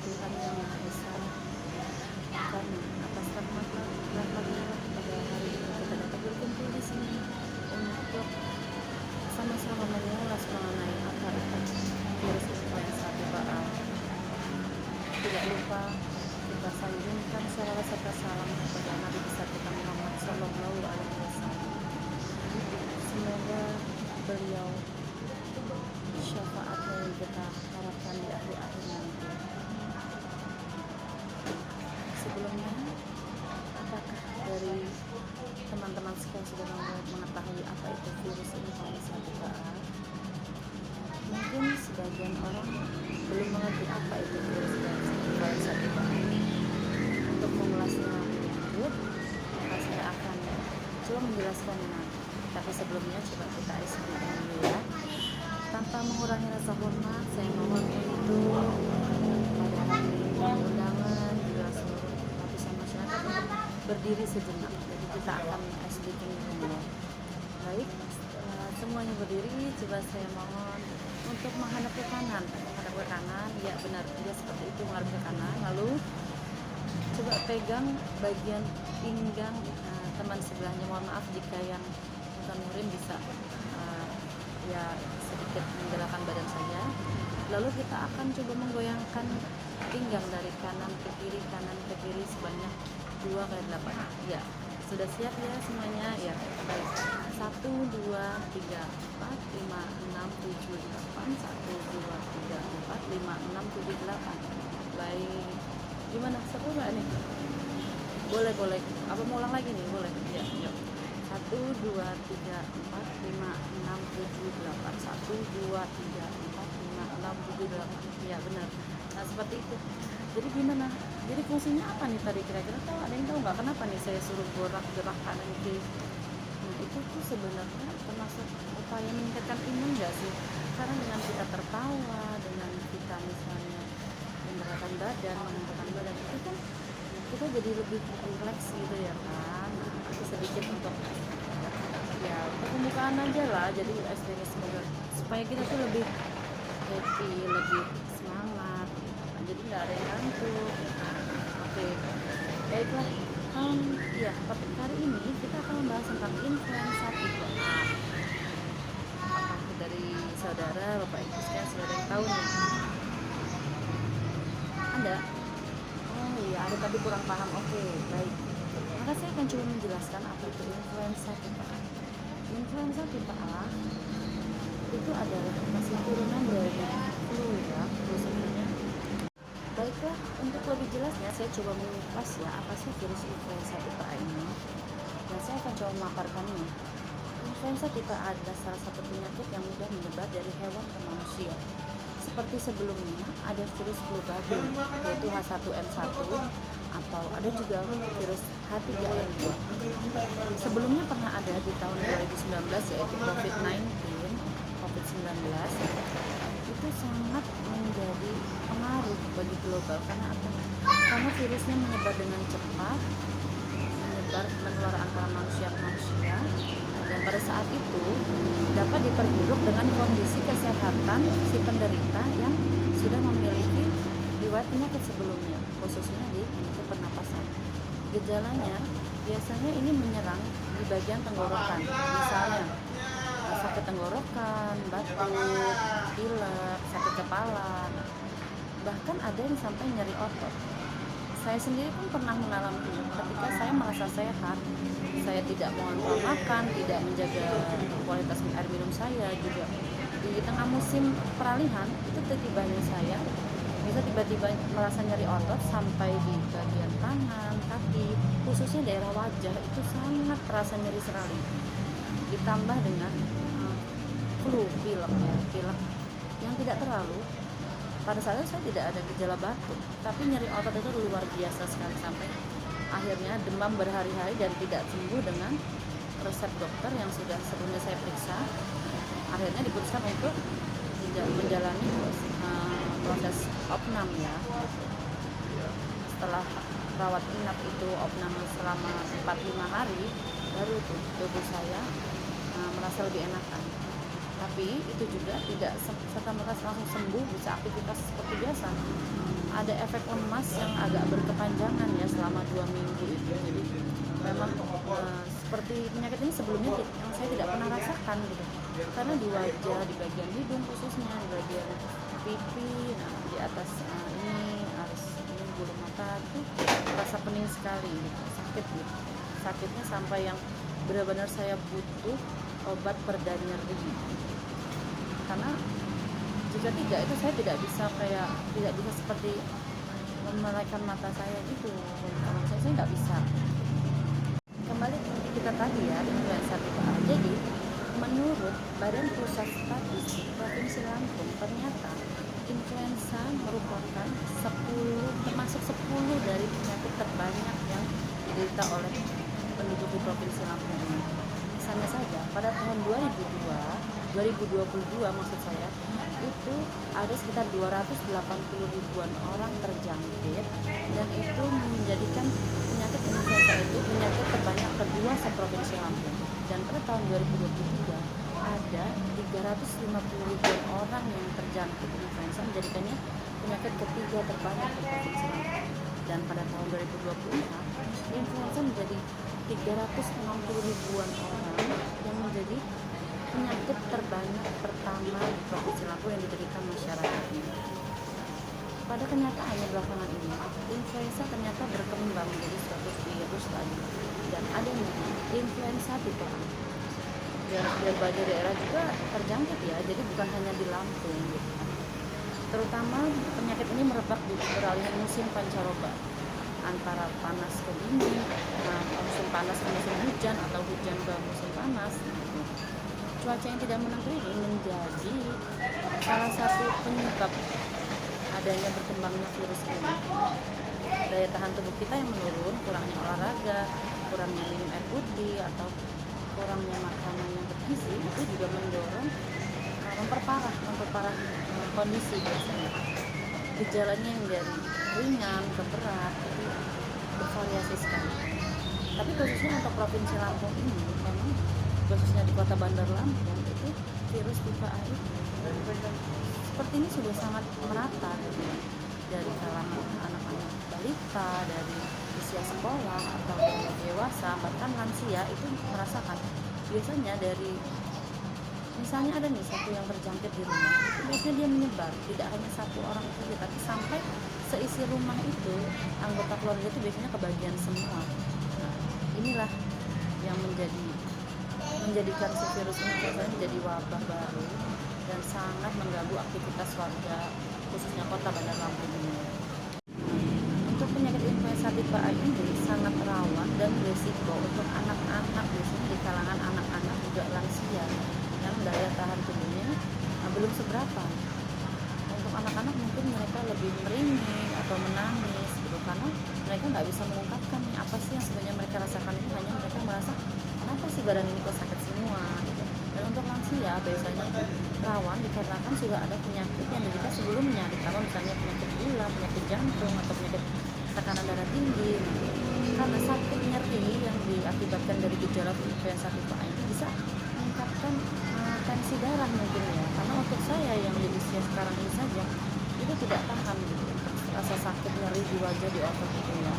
Tuhan yang Maha Esa, kami atas rahmat dan karunia pada hari ini kita dapat berkumpul di sini untuk sama-sama mengulas mengenai apa itu virus influenza tipe A. Tidak lupa kita sanjungkan salawat serta salam kepada Nabi besar kita Muhammad Sallallahu Alaihi Wasallam. Semoga beliau syafaatnya yang kita harapkan di akhir-akhir nanti. Sebelumnya, apakah dari teman-teman sekalian sudah mengetahui apa itu virus influenza tipe A? Mungkin sebagian orang belum mengerti apa itu virus influenza tipe A. Untuk mengulasnya lebih lanjut, maka saya akan coba menjelaskannya nanti. Tapi sebelumnya coba kita explain dulu ya. Tanpa mengurangi rasa hormat, saya mohon untuk pada hari ini undangan juga seluruh lapisan masyarakat untuk berdiri sejenak. Jadi kita akan speaking dulu. Baik, semuanya berdiri. Coba saya mohon untuk menghadap ke kanan. Menghadap ke kanan, ya benar juga seperti itu, menghadap ke kanan. Lalu coba pegang bagian pinggang teman sebelahnya. Mohon maaf jika yang bukan murim bisa ya sedikit menggerakkan badan saya. Lalu kita akan coba menggoyangkan pinggang dari kanan ke kiri sebanyak 2 kali 8. Ya, sudah siap ya semuanya? Ya, baik. 1, 2, 3, 4, 5, 6, 7, 8. 1, 2, 3, 4, 5, 6, 7, 8. Baik. Gimana? Seru nggak nih? Boleh. Apa mau ulang lagi nih? Boleh. Ya, yuk. 1, 2, 3, 4, 5, 6, 7, 8. 1, 2, 3, 4, 5, 6, 7, 8. Ya benar. Nah seperti itu. Jadi gimana? Jadi fungsinya apa nih tadi kira-kira? Tahu ada yang tahu nggak kenapa nih saya suruh gerak kanan kiri? Nah itu tuh sebenarnya termasuk upaya meningkatkan imun nggak sih? Karena dengan kita tertawa, dengan kita misalnya menggerakkan badan itu kan kita jadi lebih rileks gitu ya kan. Itu sedikit untuk ya pembukaan aja lah, jadi semoga supaya kita tuh lebih happy, lebih semangat gitu kan. Jadi nggak ada yang ngantuk. Oke, baiklah. Ya topik hari ini kita akan membahas tentang influenza tipe A. Apakah dari saudara bapak ibu sekalian sudah ada yang tahu nih? Ada? Oh iya, ada tapi kurang paham. Oke, baik. Maka saya akan coba menjelaskan apa itu influenza tipe A. Influenza tipe A itu adalah masih turunan dari flu ya, flu sebenarnya. Baiklah, untuk lebih jelasnya saya coba mengupas ya apa sih virus influenza tipe A ini. Dan saya akan coba memaparkannya. Influenza tipe A adalah salah satu penyakit yang mudah menyebar dari hewan ke manusia. Seperti sebelumnya ada virus flu babi yaitu H1N1 atau ada juga virus H3N2. Sebelumnya pernah ada di tahun 2019 yaitu COVID-19 itu sangat menjadi pengaruh bagi global karena apa? Karena virusnya menyebar dengan cepat, menular antara manusia ke manusia, dan pada saat itu dapat diperburuk dengan kondisi kesehatan si penderita yang sudah memiliki riwayat penyakit sebelumnya, khususnya di penyakit pernapasan. Gejalanya biasanya ini menyerang di bagian tenggorokan, misalnya sakit tenggorokan, batuk, pilek, sakit kepala, bahkan ada yang sampai nyeri otot. Saya sendiri pun pernah mengalami ketika saya merasa sehat, saya tidak mengontrol makan, tidak menjaga kualitas air minum saya juga. Di tengah musim peralihan itu tiba-tibanya saya bisa tiba-tiba merasa nyeri otot sampai di bagian tangan, kaki, khususnya daerah wajah itu sangat terasa nyeri sekali. Ditambah dengan flu, pilek yang tidak terlalu. Pada saat itu saya tidak ada gejala batuk, tapi nyeri otot itu luar biasa sekali sampai akhirnya demam berhari-hari dan tidak sembuh dengan resep dokter yang sudah sebelumnya saya periksa. Akhirnya diputuskan untuk menjalani proses opnam ya. Setelah rawat inap itu opnam selama 4-5 hari, baru tuh tubuh saya merasa lebih enakan. Tapi itu juga tidak serta-merta langsung sembuh, bisa aktivitas seperti biasa. Ada efek lemas yang agak berkepanjangan ya selama 2 minggu itu. Jadi memang seperti penyakit ini sebelumnya yang saya tidak pernah rasakan gitu. Karena di wajah, di bagian hidung khususnya, di bagian pipi, nah di atas ini alis ini bulu mata itu terasa pening sekali gitu, sakit gitu. Sakitnya sampai yang benar-benar saya butuh obat pereda nyeri. Karena jika tidak itu saya tidak bisa seperti memelekkan mata saya gitu. Kalau saya nggak bisa. Kembali ke kita tadi ya, influenza tipe A. Jadi menurut Badan Pusat Statistik Provinsi Lampung, ternyata influenza merupakan 10 dari penyakit terbanyak yang diderita oleh penduduk di Provinsi Lampung ini. Misalnya saja pada tahun 2022 maksud saya, itu ada sekitar 280 ribuan orang terjangkit, dan itu menjadikan penyakit influenza itu penyakit terbanyak kedua se-Provinsi Lampung. Dan pada tahun 2023 ada 350 ribuan orang yang terjangkit influenza, menjadikannya penyakit ketiga terbanyak di Provinsi Lampung. Dan pada tahun 2024 influenza menjadi 360 ribuan orang yang menjadi penyakit terbanyak pertama di Provinsi Lampung yang diderita masyarakatnya. Pada kenyataannya belakangan ini, influenza ternyata berkembang menjadi suatu virus lagi, dan adanya influenza tipe A. Dan berbagai daerah juga terjangkit ya, jadi bukan hanya di Lampung gitu. Terutama penyakit ini merebak di peralihan musim pancaroba antara panas ke dingin, musim panas ke musim hujan atau hujan ke musim panas gitu. Cuaca yang tidak menentu ini menjadi salah satu penyebab adanya berkembangnya virus ini. Daya tahan tubuh kita yang menurun, kurangnya olahraga, kurangnya minum air putih, atau kurangnya makanan yang bergizi itu juga mendorong memperparah kondisi biasanya. Gejalanya yang dari ringan ke berat itu bervariasi sekali. Tapi khususnya untuk Provinsi Lampung ini, memang khususnya di Kota Bandar Lampung itu virus tipe A itu seperti ini sudah sangat merata gitu, dari kalangan anak-anak balita, dari usia sekolah atau dari dewasa, bahkan lansia itu merasakan. Biasanya dari misalnya ada nih satu yang terjangkit di rumah, itu biasanya dia menyebar, tidak hanya satu orang saja, tapi sampai seisi rumah itu, anggota keluarga itu biasanya kebagian semua. Nah, inilah yang menjadikan si virus ini biasanya menjadi wabah baru dan sangat mengganggu aktivitas warga, khususnya Kota Bandar Lampung ini. Untuk penyakit influenza tipe A ini sangat rawan dan berisiko untuk anak-anak, biasanya di kalangan anak-anak juga lansia yang daya tahan tubuhnya belum seberapa. Untuk anak-anak mungkin mereka lebih merinding atau menangis gitu, karena mereka nggak bisa mengungkapkan apa sih yang sebenarnya mereka rasakan. Itu hanya mereka merasa kenapa sih badan ini kok sakit semua gitu. Dan untuk lansia biasanya rawan dikarenakan sudah ada penyakit yang diderita sebelumnya, ditambah misalnya penyakit gula, penyakit jantung, atau penyakit tekanan darah tinggi. Karena sakit nyeri yang diakibatkan dari gejala influenza tipe A ini bisa meningkatkan tensi darah mungkin ya. Karena untuk saya yang di usia sekarang ini saja itu tidak tahan gitu, rasa sakit nyeri di wajah, di otot itu ya.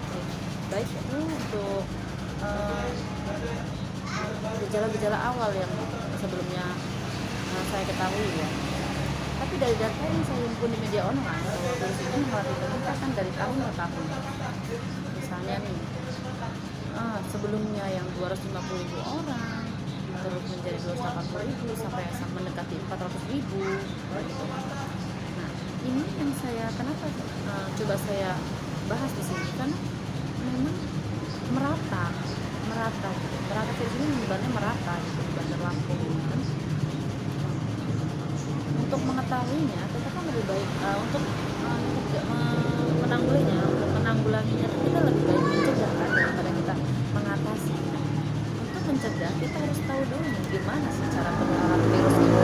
Oke. Baik, itu untuk gejala-gejala awal yang sebelumnya saya ketahui ya. Tapi dari data yang saya himpun di media online, bahwa virus ini mengalami peningkatan dari tahun ke tahun. Misalnya nih, sebelumnya yang 250 ribu orang, terus menjadi 280 ribu sampai mendekati 400 ribu gitu. Nah, ini yang saya kenapa coba saya bahas di sini, karena memang merata virus ini menyebarnya merata gitu di Bandar Lampung kan. Untuk mengetahuinya kita kan lebih baik untuk menanggulanginya kita lebih baik mencegah kan, daripada kita mengatasi. Untuk mencegah kita harus tahu dulu nih gimana sih cara penularan virus ini.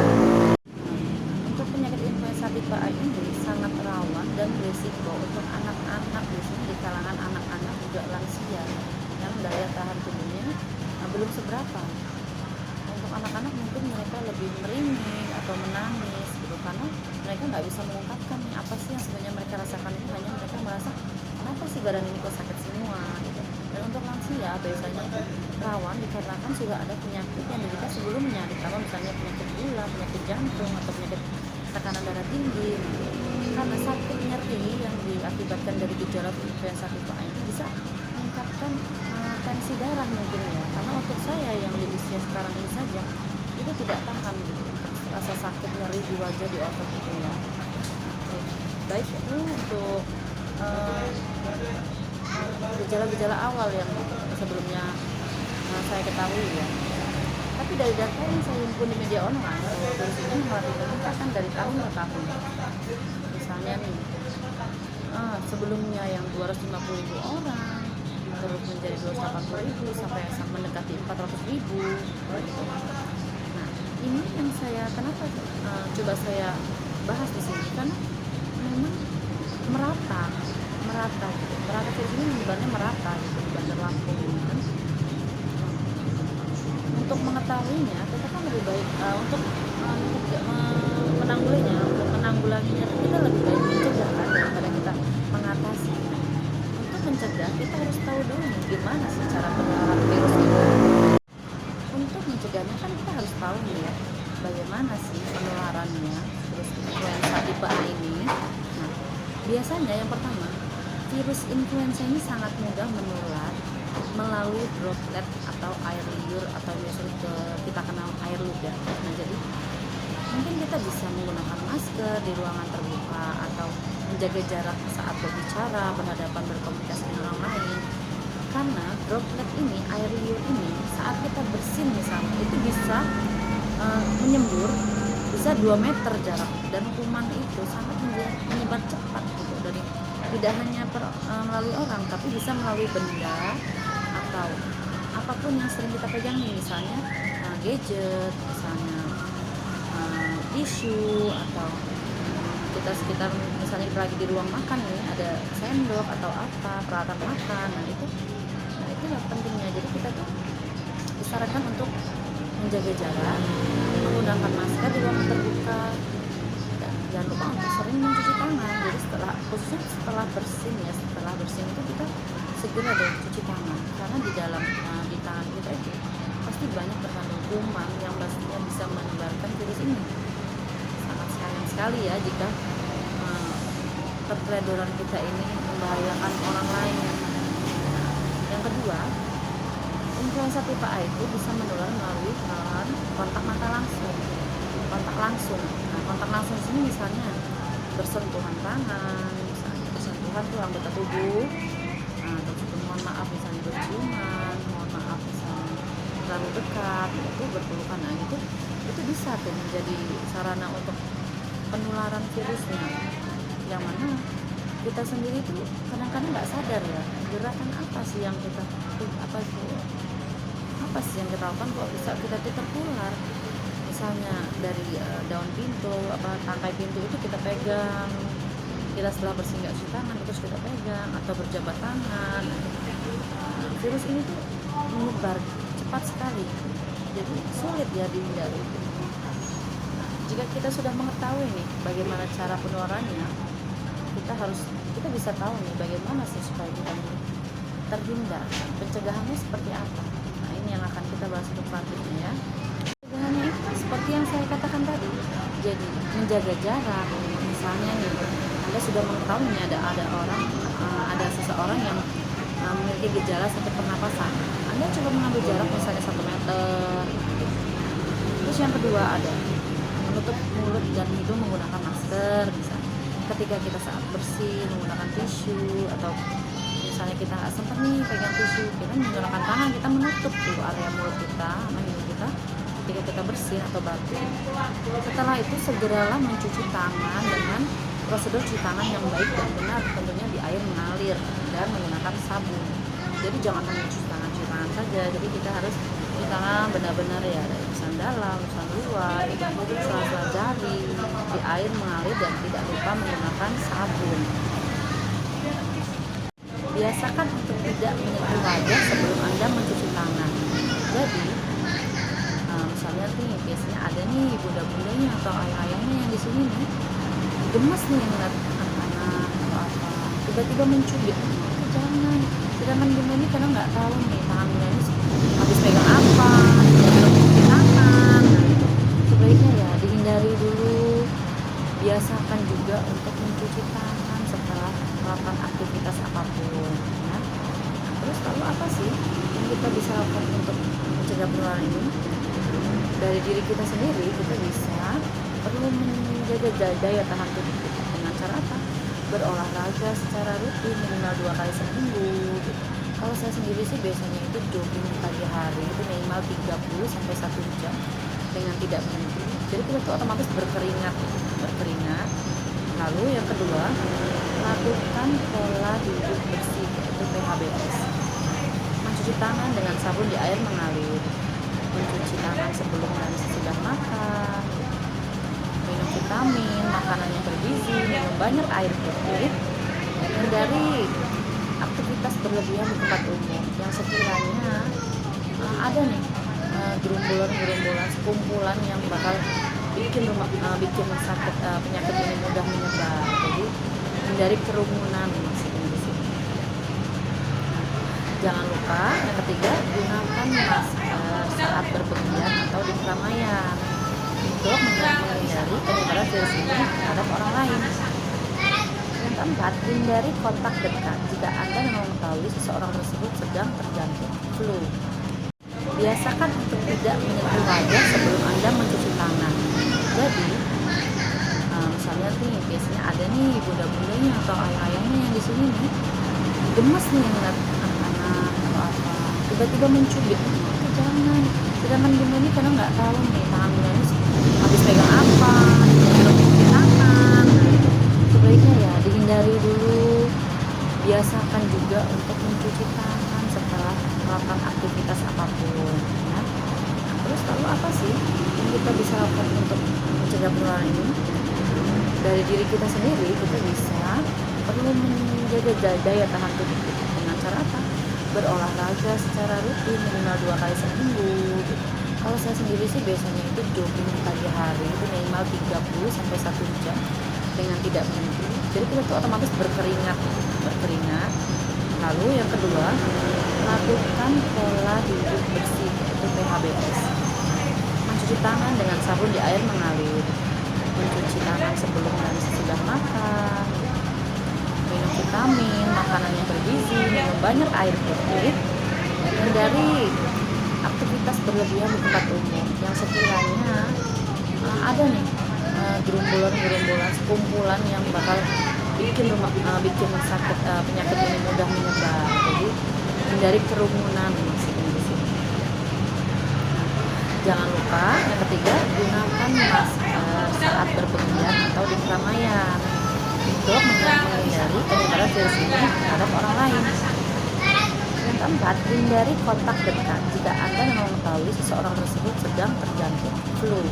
Untuk penyakit influenza tipe A ini sangat rawan dan berisiko untuk anak-anak, biasanya di kalangan anak-anak juga lansia yang daya tahan tubuhnya belum seberapa. Untuk anak-anak mungkin mereka lebih merinding atau menangis gitu, karena mereka nggak bisa mengungkapkan nih apa sih yang sebenarnya mereka rasakan. Itu hanya mereka merasa kenapa sih badan ini kok sakit semua gitu. Dan untuk lansia biasanya itu rawan dikarenakan sudah ada penyakit yang diderita sebelumnya, ditambah misalnya penyakit gula, penyakit jantung, atau penyakit tekanan darah tinggi. Karena sakit nyeri yang diakibatkan dari gejala influenza tipe A ini bisa meningkatkan tensi darah mungkin ya. Karena untuk saya yang di usia sekarang ini saja itu tidak tahan gitu, rasa sakit nyeri di wajah, di otot itu ya. Oke. Baik, itu untuk gejala-gejala awal yang sebelumnya saya ketahui ya. Tapi dari data yang saya himpun di media online, bahwa virus ini mengalami peningkatan dari tahun ke tahun. Misalnya nih, sebelumnya yang 250.000 orang, terus menjadi 280.000 sampai mendekati 400.000 gitu. Nah, ini yang saya kenapa coba saya bahas di sini, karena memang merata gitu. Merata virus ini menyebarnya merata gitu di Bandar Lampung ini kan. Untuk mengetahuinya kita kan lebih baik untuk menanggulanginya kita lebih baik mencegah kan daripada kita mengatasi. Untuk mencegah kita harus tahu dulu nih gimana sih cara penularan virus ini. Untuk mencegahnya kan kita harus tahu nih ya bagaimana sih penularannya virus influenza tipe A ini. Nah, biasanya yang pertama, virus influenza ini sangat mudah menular melalui droplet atau air liur, atau biasanya kita kenal air ludah. Nah, jadi mungkin kita bisa menggunakan masker di ruangan terbuka atau menjaga jarak saat berbicara, berhadapan, berkomunikasi dengan orang lain. Karena droplet ini, air liur ini, saat kita bersin misalnya itu bisa menyembur bisa 2 meter jarak, dan kuman itu sangat menyebar cepat gitu, dari tidak hanya melalui orang, tapi bisa melalui benda atau apapun yang sering kita pegang nih, misalnya gadget, misalnya tisu, atau kita sekitar misalnya kita lagi di ruang makan nih ada sendok atau apa peralatan makan. Nah itu pentingnya. Jadi kita tuh disarankan untuk menjaga jarak, menggunakan masker di ruang terbuka, dan jangan lupa untuk sering mencuci tangan. Jadi khususnya setelah bersin itu kita segera deh cuci tangan, karena di dalam di tangan kita itu pasti banyak terkandung kuman yang pastinya bisa menyebarkan virus ini. Sangat sayang sekali ya jika keteledoran kita ini membahayakan orang lain. Yang kedua, influenza tipe A itu bisa menular melalui kontak mata langsung. Nah, kontak langsung sini misalnya bersentuhan tangan, misalnya bersentuhan tuh anggota tubuh, terus mohon maaf misalnya berciuman, mohon maaf misalnya terlalu dekat, itu berpelukan. Nah itu bisa tuh menjadi sarana untuk penularan virusnya, yang mana kita sendiri tuh kadang-kadang nggak sadar ya gerakan apa sih yang kita lakukan kok bisa kita tertular. Misalnya dari daun pintu, tangkai pintu itu kita pegang, kita setelah bersinggah cuci tangan terus kita pegang, atau berjabat tangan. Virus ini tuh menyebar cepat sekali, jadi sulit ya dihindari. Jika kita sudah mengetahui nih bagaimana cara penularannya, kita bisa tahu nih bagaimana sih supaya kita terhindar. Pencegahannya seperti apa? Nah, ini yang akan kita bahas untuk selanjutnya ya. Pencegahannya itu seperti yang saya katakan tadi. Jadi menjaga jarak. Misalnya nih, Anda sudah mengetahui nih ada seseorang yang memiliki gejala sakit pernapasan. Anda coba mengambil jarak misalnya 1 meter. Terus yang kedua ada menutup mulut dan hidung menggunakan masker misalnya. Ketika kita saat bersih menggunakan tisu, atau misalnya kita nggak sempat nih pegang tisu, kita menggunakan tangan, kita menutup dulu area mulut kita sama hidung kita ketika kita bersih atau batuk. Setelah itu segeralah mencuci tangan dengan prosedur cuci tangan yang baik dan benar, tentunya di air mengalir dan menggunakan sabun. Jadi jangan hanya cuci tangan saja, jadi kita harus cuci tangan benar-benar ya, dari lapisan dalam, lapisan luar, sela-sela jari, di air mengalir, dan tidak lupa menggunakan sabun. Biasakan untuk tidak menyentuh wajah sebelum Anda mencuci tangan. Jadi misalnya nih biasanya ada nih nih bunda-bundanya atau ayah-ayahnya yang di sini nih gemes nih ngeliat anak-anak atau apa, tiba-tiba mencubit. Itu jangan. Sedangkan bunda ini kadang nggak tahu nih tangan bunda ini habis pegang apa, belum cuci tangan. Nah, itu sebaiknya ya dihindari dulu. Biasakan juga untuk mencuci tangan setelah melakukan aktivitas apapun ya. Terus lalu apa sih yang kita bisa lakukan untuk mencegah penularan ini? Dari diri kita sendiri kita perlu menjaga daya tahan tubuh kita dengan cara apa? Berolahraga secara rutin minimal 2 kali seminggu gitu. Kalau saya sendiri sih biasanya itu jogging pagi hari itu minimal 30 sampai 1 jam dengan tidak berhenti. Jadi kita tuh otomatis berkeringat. Lalu yang kedua, lakukan pola hidup bersih yaitu PHBS. Mencuci tangan dengan sabun di air mengalir, mencuci tangan sebelum dan sesudah makan, minum vitamin, makanan yang bergizi, minum banyak air putih, hindari aktivitas berlebihan di tempat umum yang sekiranya ada nih gerombolan sekumpulan yang bakal bikin sakit penyakit ini mudah menyebar. Jadi hindari kerumunan maksudnya di sini. Jangan lupa yang ketiga, gunakan masker saat berpergian atau di keramaian untuk menghindari penyebaran virus ini terhadap orang lain. Yang keempat, hindari kontak dekat jika Anda memang mengetahui seseorang tersebut sedang terjangkit flu. Biasakan untuk tidak menyentuh wajah sebelum Anda mencuci tangan. Jadi, misalnya nih, biasanya ada nih bunda-bundanya atau ayah-ayahnya yang di sini nih gemes nih ngeliat anak-anak atau apa, tiba-tiba mencubit. Itu jangan. Sedangkan bunda ini kadang nggak tahu nih tangan bunda ini habis pegang apa, belum cuci tangan. Nah, itu sebaiknya ya dihindari dulu. Biasakan juga untuk mencuci tangan setelah melakukan aktivitas apapun ya. Terus lalu apa sih yang kita bisa lakukan untuk mencegah penularan ini? Dari diri kita sendiri kita perlu menjaga daya tahan tubuh kita dengan cara apa? Berolahraga secara rutin minimal 2 kali seminggu gitu. Kalau saya sendiri sih biasanya itu jogging pagi hari itu minimal 30 sampai 1 jam dengan tidak berhenti. Jadi kita tuh otomatis berkeringat. Lalu yang kedua, lakukan pola hidup bersih yaitu PHBS. Mencuci tangan dengan sabun di air mengalir, mencuci tangan sebelum dan sesudah makan, minum vitamin, makanan yang bergizi, minum banyak air putih, hindari aktivitas berlebihan di tempat umum yang sekiranya ada nih gerombolan sekumpulan yang bakal bikin sakit penyakit ini mudah menyebar. Jadi hindari kerumunan maksudnya di sini. Jangan lupa yang ketiga, gunakan masker saat berpergian atau di keramaian untuk menghindari penyebaran virus ini terhadap orang lain. Yang keempat, hindari kontak dekat jika Anda memang mengetahui seseorang tersebut sedang terjangkit flu.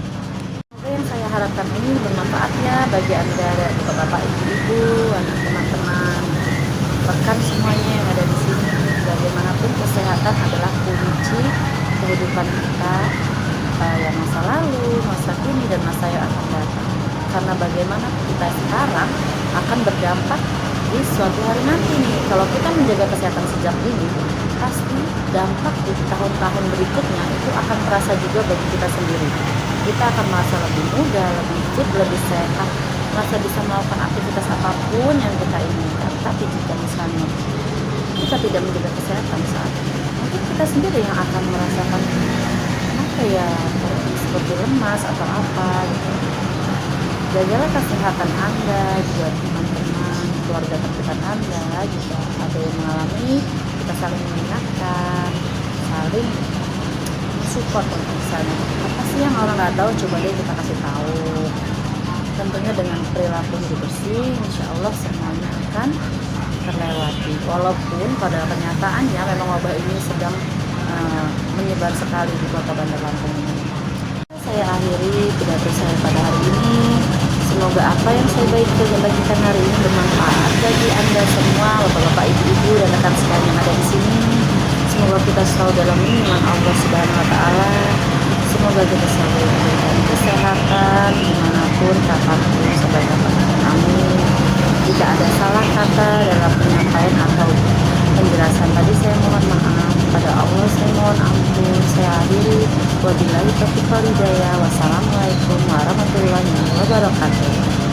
Yang saya harapkan ini bermanfaat ya bagi Anda, bapak-bapak, ibu-ibu, anak teman-teman, rekan semuanya yang ada di sini. Bagaimanapun kesehatan adalah kunci kehidupan kita, yang masa lalu, masa kini, dan masa yang akan datang. Karena bagaimana kita sekarang akan berdampak di suatu hari nanti nih. Kalau kita menjaga kesehatan sejak ini, pasti dampak di tahun-tahun berikutnya itu akan terasa juga bagi kita sendiri. Kita akan merasa lebih muda, lebih fit, lebih sehat, merasa bisa melakukan aktivitas apapun yang kita inginkan. Tapi jika misalnya kita tidak menjaga kesehatan saat ini, mungkin kita sendiri yang akan merasakan apa ya, seperti lemas atau apa gitu. Jagalah kesehatan Anda, juga teman-teman, keluarga terdekat Anda juga ada yang mengalami, kita saling mengingatkan, saling support untuk misalnya apa sih yang orang nggak tahu, coba deh kita kasih tahu. Tentunya dengan perilaku hidup bersih, insya Allah semuanya akan terlewati. Walaupun pada kenyataannya memang wabah ini sedang menyebar sekali di kota Bandar Lampung ini. Saya akhiri pidato saya pada hari ini. Semoga apa yang saya bagikan hari ini bermanfaat bagi Anda semua, bapak-bapak, ibu-ibu, dan rekan sekalian yang ada di sini. Semoga kita selalu dalam lindungan Allah Subhanahu wa Ta'ala. Semoga kita selalu diberikan kesehatan dimanapun, kapanpun, sampai kapanpun. Amin. Jika ada salah kata dalam penyampaian atau penjelasan tadi, saya mohon maaf. Pada Allah saya mohon ampun. Saya akhiri. Wabillahi taufiq wal hidayah. Wassalamualaikum warahmatullahi wabarakatuh.